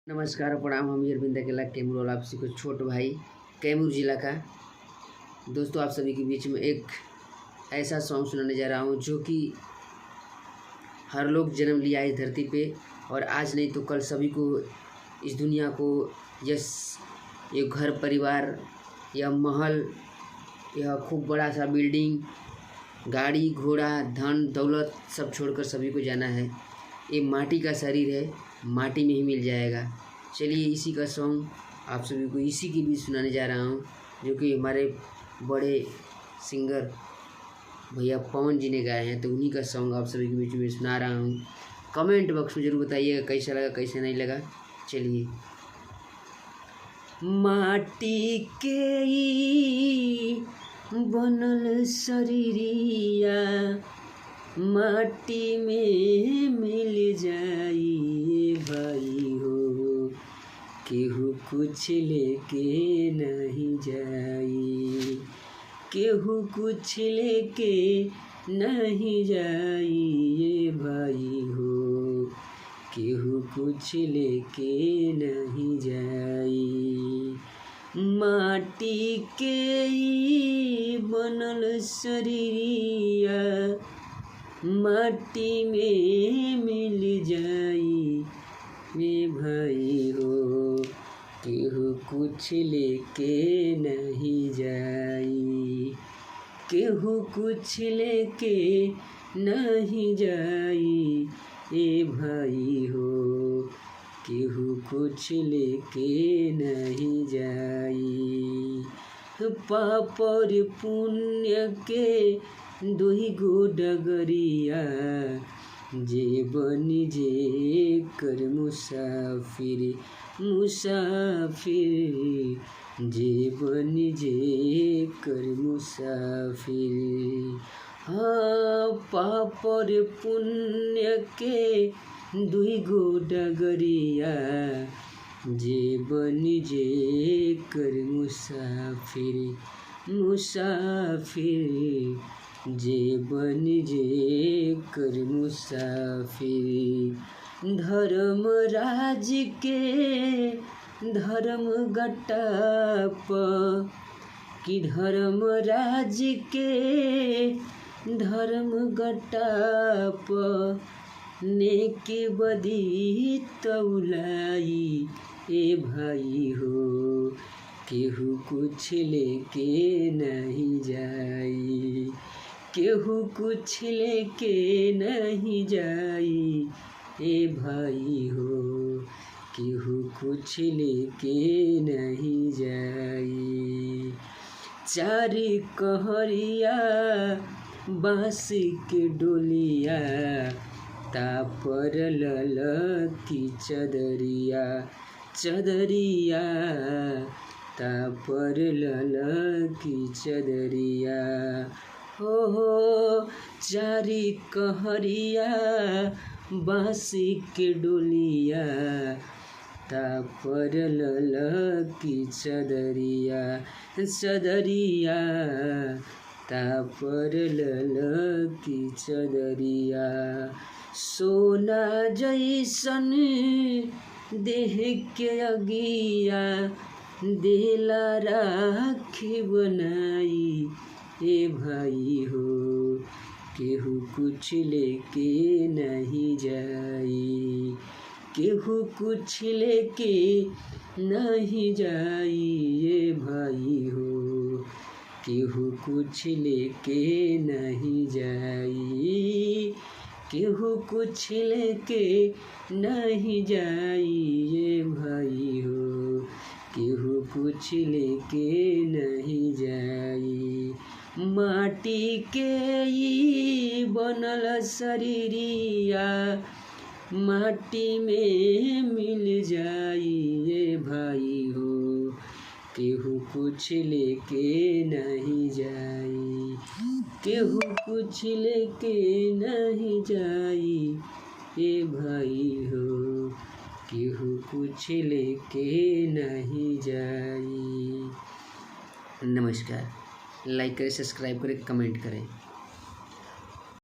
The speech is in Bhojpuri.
नमस्कार प्रणाम। हम अरविंद अकेला कैमूर, आप सभी को छोट भाई कैमूर जिला का। दोस्तों, आप सभी के बीच में एक ऐसा सॉन्ग सुनाने जा रहा हूँ जो कि हर लोग जन्म लिया इस धरती पे, और आज नहीं तो कल सभी को इस दुनिया को ये घर परिवार या महल या खूब बड़ा सा बिल्डिंग, गाड़ी घोड़ा धन दौलत सब छोड़कर सभी को जाना है। ये माटी का शरीर है, माटी में ही मिल जाएगा। चलिए इसी का सॉन्ग आप सभी को इसी के बीच सुनाने जा रहा हूँ, जो कि हमारे बड़े सिंगर भैया पवन जी ने गाए हैं। तो उन्हीं का सॉन्ग आप सभी के बीच में सुना रहा हूँ। कमेंट बॉक्स में ज़रूर बताइएगा कैसा लगा कैसा नहीं लगा। चलिए। माटी के ई बनल शरीरिया माटी में मिल जाई भाई हो, केहू कुछ लेके नहीं जाई, केहू कुछ लेके नहीं जाई ये भाई हो, केहू कुछ लेके नहीं जाई। माटी के ई बनल शरीरिया माटी में मिल जाई रे भाई हो, केहू कुछ लेके नहीं जाई, केहू कुछ लेके नहीं जाई ए भाई हो, केहू कुछ लेके नहीं जाई। पाप और पुण्य के दुही गो डगरिया जे बनी जे कर मुसाफिर, मुसाफिर जे बनी जे कर मुसाफिर। हाँ, पाप और पुण्य के दुई गो डगरिया जे बनी जे कर मुसाफिर, मुसाफिर जे बनी जे कर मुसाफिर। धर्म राज के धर्म गटाप कि धर्म राज के धर्म गटाप नेके बदी तौलाई ए भाई हो, केहू कुछ लेके नहीं जाई, केहू कुछ लेके नहीं जाई ए भाई हो, केहू कुछ लेके नहीं जाई। चारी कहरिया बाँस के डोलिया तापर लल की चदरिया, चदरिया तापर लल की चदरिया। हो चारी कहरिया बाँस के डोलिया तापर लल की चदरिया, चदरिया तापर लल की चदरिया। सोना जैसन देह के अगिया देला राखी बनाई ए भाई हो, केहू कुछ लेके नहीं जाई, केहू कुछ लेके नहीं जाई ये भाई हो, केहू कुछ लेके नहीं जाई, केहू कुछ लेके नहीं जाई ये भाई हो, केहू कुछ लेके नहीं जाई। माटी के ई बनल शरीरिया माटी में मिल जाई ये भाई हो, केहू कुछ लेके नहीं जाई, केहू कुछ लेके नहीं जाई ये भाई हो, केहू कुछ लेके नहीं जाई। नमस्कार। लाइक करें, सब्सक्राइब करें, कमेंट करें।